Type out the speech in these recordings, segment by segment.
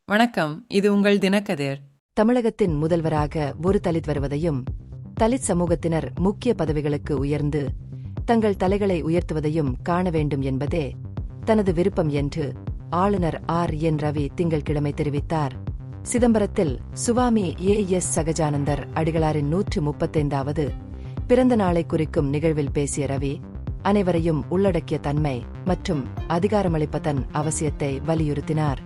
வணக்கம், இது உங்கள் தினக்கதிர். தமிழகத்தின் முதல்வராக ஒரு தலித் வருவதையும், தலித் சமூகத்தினர் முக்கிய பதவிகளுக்கு உயர்ந்து தங்கள் தலைகளை உயர்த்துவதையும் காண வேண்டும் என்பதே தனது விருப்பம் என்று ஆளுநர் என் ரவி திங்கள்கிழமை தெரிவித்தார். சிதம்பரத்தில் சுவாமி எஸ் சகஜானந்தர் அடிகளாரின் 135வது பிறந்த நாளை குறிக்கும் நிகழ்வில் பேசிய ரவி, அனைவரையும் உள்ளடக்கிய தன்மை மற்றும் அதிகாரமளிப்பதன் அவசியத்தை வலியுறுத்தினார்.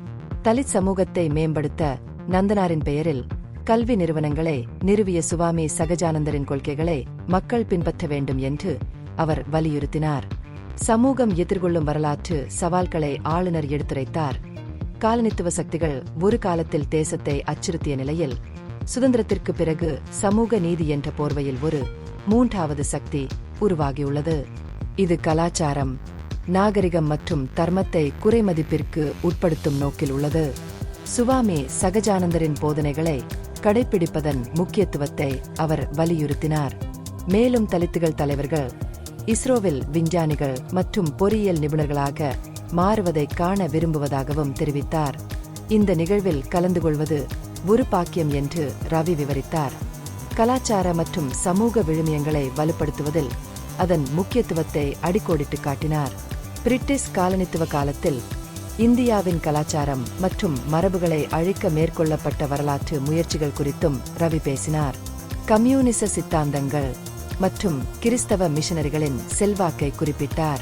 தலித் சமூகத்தை மேம்படுத்த நந்தனாரின் பெயரில் கல்வி நிறுவனங்களை நிறுவிய சுவாமி சகஜானந்தரின் கொள்கைகளை மக்கள் பின்பற்ற வேண்டும் என்று அவர் வலியுறுத்தினார். சமூகம் எதிர்கொள்ளும் வரலாற்று சவால்களை ஆளுநர் எடுத்துரைத்தார். காலனித்துவ சக்திகள் ஒரு காலத்தில் தேசத்தை அச்சுறுத்திய நிலையில், சுதந்திரத்திற்கு பிறகு சமூக நீதி என்ற போர்வையில் ஒரு மூன்றாவது சக்தி உருவாகியுள்ளது. இது கலாச்சாரம், நாகரிகம் மற்றும் தர்மத்தை குறைமதிப்பிற்கு உட்படுத்தும் நோக்கில் உள்ளது. சுவாமி சகஜானந்தரின் போதனைகளை கடைப்பிடிப்பதன் முக்கியத்துவத்தை அவர் வலியுறுத்தினார். மேலும் தலித்துகள் தலைவர்கள் இஸ்ரோவில் விஞ்ஞானிகள் மற்றும் பொறியியல் நிபுணர்களாக மாறுவதை காண விரும்புவதாகவும் தெரிவித்தார். இந்த நிகழ்வில் கலந்து கொள்வது ஒரு பாக்கியம் என்று ரவி விவரித்தார். கலாச்சார மற்றும் சமூக விழுமியங்களை வலுப்படுத்துவதில் அதன் முக்கியத்துவத்தை அடிக்கோடிட்டு காட்டினார். பிரிட்டிஷ் காலனித்துவ காலத்தில் இந்தியாவின் கலாச்சாரம் மற்றும் மரபுகளை அழிக்க மேற்கொள்ளப்பட்ட வரலாற்று முயற்சிகள் குறித்தும் ரவி பேசினார். கம்யூனிச சித்தாந்தங்கள் மற்றும் கிறிஸ்தவ மிஷனரிகளின் செல்வாக்கை குறிப்பிட்டார்.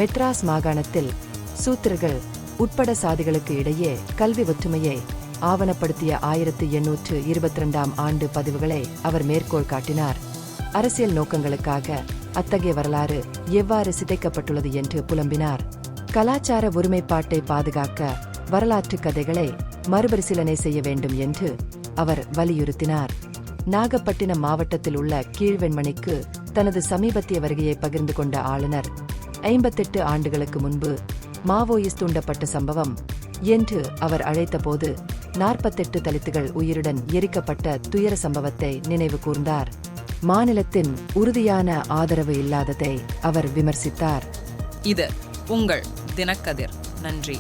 மெட்ராஸ் மாகாணத்தில் சூத்திரர்கள் உட்பட சாதிகளுக்கு இடையே கல்வி ஒற்றுமையை ஆவணப்படுத்திய 1822ஆம் ஆண்டு பதிவுகளை அவர் மேற்கோள் காட்டினார். அரசியல் நோக்கங்களுக்காக அத்தகைய வரலாறு எவ்வாறு சிதைக்கப்பட்டுள்ளது என்று புலம்பினார். கலாச்சார ஒருமைப்பாட்டை பாதுகாக்க வரலாற்று கதைகளை மறுபரிசீலனை செய்ய வேண்டும் என்று அவர் வலியுறுத்தினார். நாகப்பட்டினம் மாவட்டத்தில் உள்ள கீழ்வெண்மணிக்கு தனது சமீபத்திய வருகையை பகிர்ந்து கொண்ட ஆளுநர், 58 ஆண்டுகளுக்கு முன்பு மாவோயிஸ்ட் தூண்டப்பட்ட சம்பவம் என்று அவர் அழைத்தபோது 48 தலித்துகள் உயிருடன் எரிக்கப்பட்ட துயர சம்பவத்தை நினைவு கூர்ந்தார். மாநிலத்தின் உறுதியான ஆதரவு இல்லாததை அவர் விமர்சித்தார். இது உங்கள் தினக்கதிர். நன்றி.